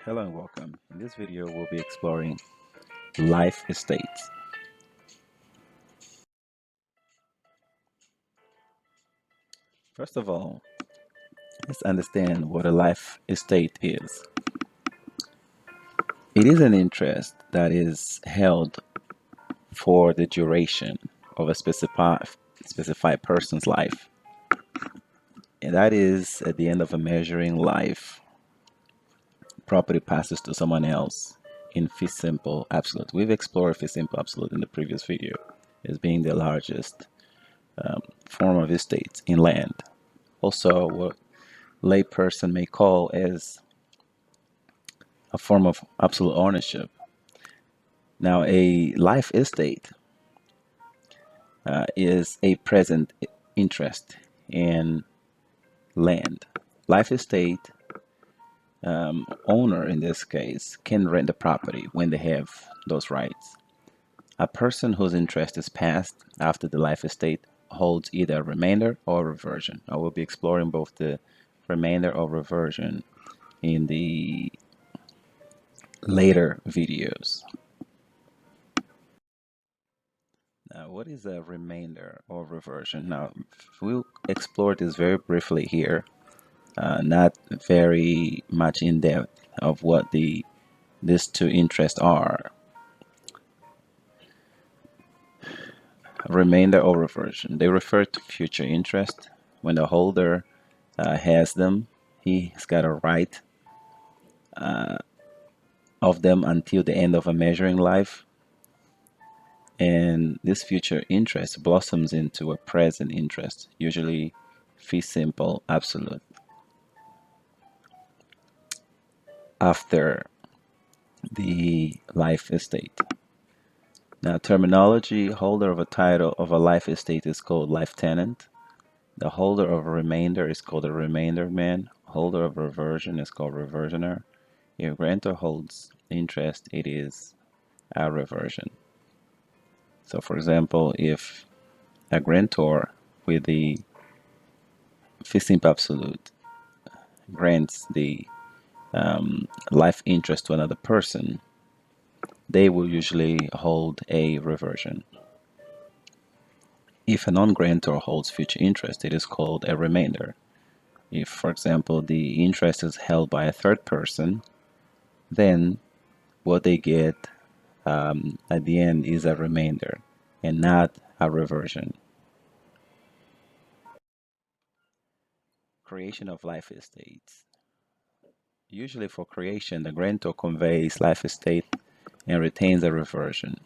Hello and welcome. In this video, we'll be exploring life estates. First of all, let's understand what a life estate is. It is an interest that is held for the duration of a specified person's life. And that is at the end of a measuring life, property passes to someone else in fee simple absolute. We've explored fee simple absolute in the previous video as being the largest form of estate in land. Also, what layperson may call as a form of absolute ownership. Now, a life estate is a present interest in land. Life estate owner, in this case, can rent the property when they have those rights. A person whose interest is passed after the life estate holds either a remainder or reversion. I will be exploring both the remainder or reversion in the later videos. Now, what is a remainder or reversion? Now, we'll explore this very briefly here, not very much in depth of what these two interests are. Remainder or reversion. They refer to future interest. When the holder has them, he's got a right of them until the end of a measuring life. And this future interest blossoms into a present interest, usually fee simple absolute, after the life estate. Now, terminology: holder of a title of a life estate is called life tenant. The holder of a remainder is called a remainder man. Holder of reversion is called reversioner. If grantor holds interest, it is a reversion. So, for example, if a grantor with the fee simple absolute grants the life interest to another person, they will usually hold a reversion. If a non-grantor holds future interest, it is called a remainder. If, for example, the interest is held by a third person, then what they get at the end is a remainder and not a reversion. Creation of life estates. Usually for creation, the grantor conveys life estate and retains a reversion.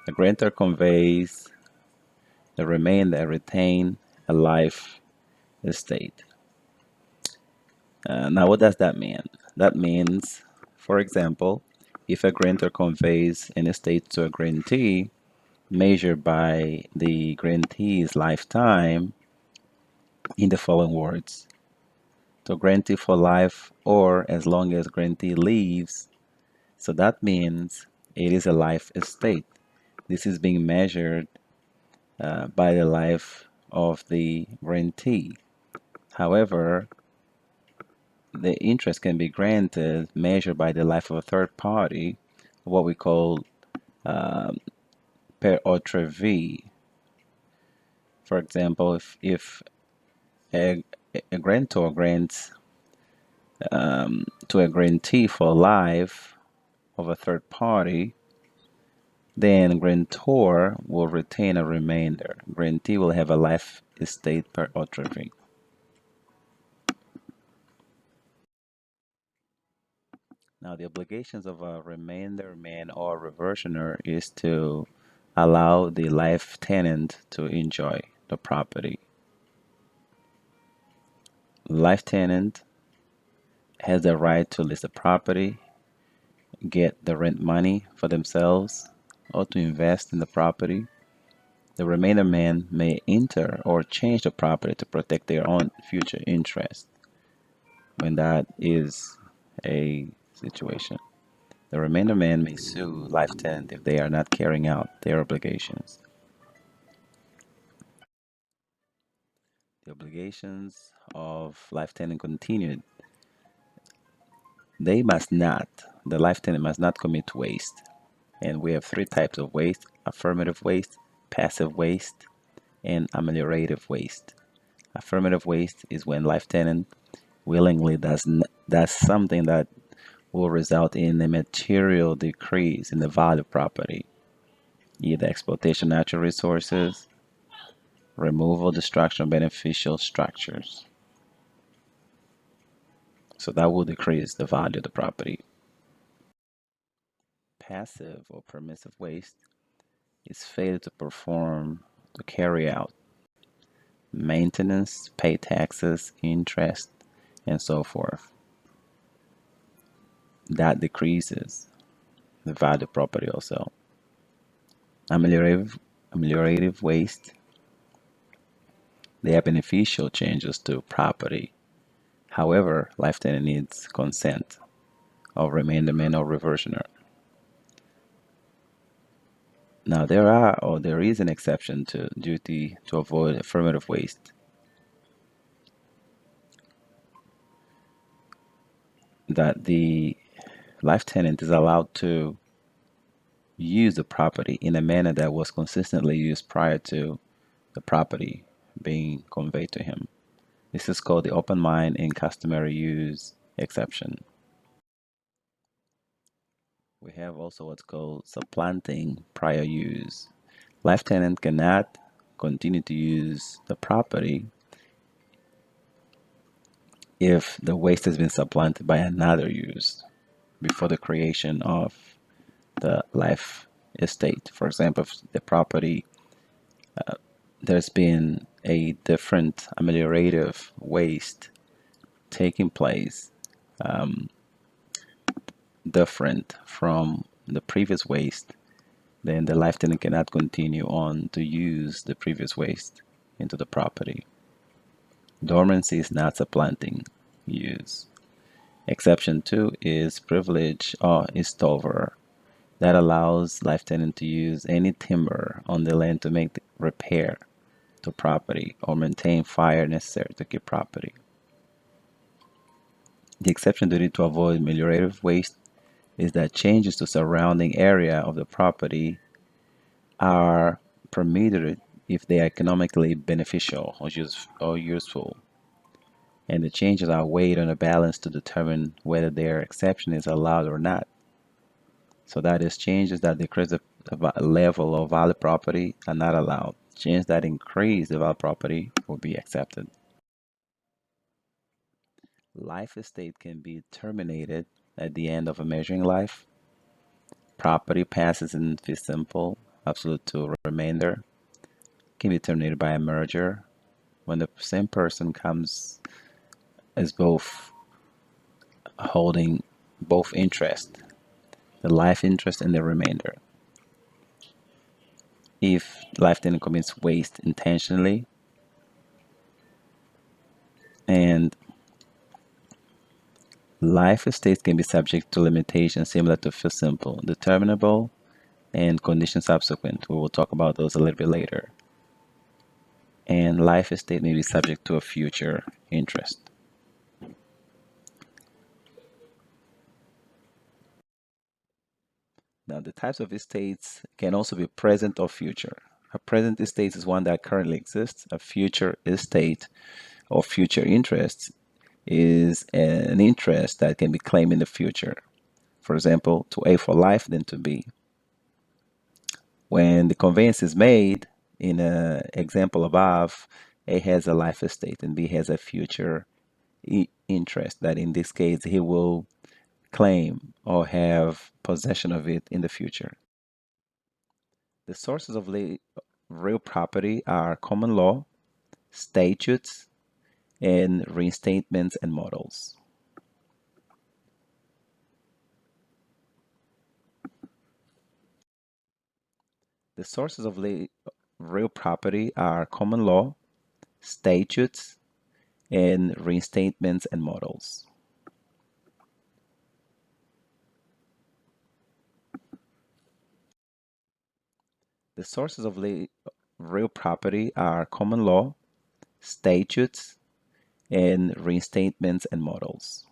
The grantor conveys the remainder and retain a life estate. Now, what does that mean? That means, for example, if a grantor conveys an estate to a grantee, measured by the grantee's lifetime in the following words: to grantee for life or as long as grantee lives. So that means it is a life estate. This is being measured by the life of the grantee. However, the interest can be granted measured by the life of a third party, what we call per autre vie. For example, if a, a grantor grants to a grantee for life of a third party, then grantor will retain a remainder. Grantee will have a life estate per autre vie. Now, the obligations of a remainder man or reversioner is to allow the life tenant to enjoy the property. Life tenant has the right to list the property, get the rent money for themselves, or to invest in the property. The remainder man may enter or change the property to protect their own future interest when that is a situation. The remainder man may sue life tenant if they are not carrying out their obligations. The obligations of life tenant continued. the life tenant must not commit waste. And we have three types of waste: affirmative waste, passive waste, and ameliorative waste. Affirmative waste is when life tenant willingly does something that will result in a material decrease in the value of property, either exploitation of natural resources, removal, destruction of beneficial structures. So that will decrease the value of the property. Passive or permissive waste is failure to carry out maintenance, pay taxes, interest, and so forth. That decreases the value of property also. Ameliorative waste, they are beneficial changes to property. However, life tenant needs consent of remainderment or reversioner. Now there is an exception to duty to avoid affirmative waste, that the life tenant is allowed to use the property in a manner that was consistently used prior to the property being conveyed to him. This is called the open mind and customary use exception. We have also what's called supplanting prior use. Life tenant cannot continue to use the property if the waste has been supplanted by another use before the creation of the life estate. For example, if the property, there's been a different ameliorative waste taking place, um, different from the previous waste, then the life tenant cannot continue on to use the previous waste into the property. Dormancy is not supplanting use. Exception 2 is privilege or istover. That allows life tenant to use any timber on the land to make the repair to property or maintain fire necessary to keep property. The exception duty to avoid ameliorative waste is that changes to surrounding area of the property are permitted if they are economically beneficial or useful, and the changes are weighed on a balance to determine whether their exception is allowed or not. So that is, changes that decrease the level of valid property are not allowed. Changes that increase the valid property will be accepted. Life estate can be terminated at the end of a measuring life. Property passes in fee simple, absolute to remainder. Can be terminated by a merger when the same person comes as both holding both interest, the life interest and the remainder. If life tenant commits waste intentionally, and life estates can be subject to limitations similar to fee simple, determinable, and condition subsequent. We will talk about those a little bit later. And life estate may be subject to a future interest. Now, the types of estates can also be present or future. A present estate is one that currently exists. A future estate or future interest is an interest that can be claimed in the future. For example, to A for life, then to B. When the conveyance is made, in an example above, A has a life estate and B has a future interest that in this case he will claim or have possession of it in the future. The sources of real property are common law, statutes, and reinstatements and models. The sources of real property are common law, statutes, and reinstatements and models. The sources of real property are common law, statutes, and reinstatements and models.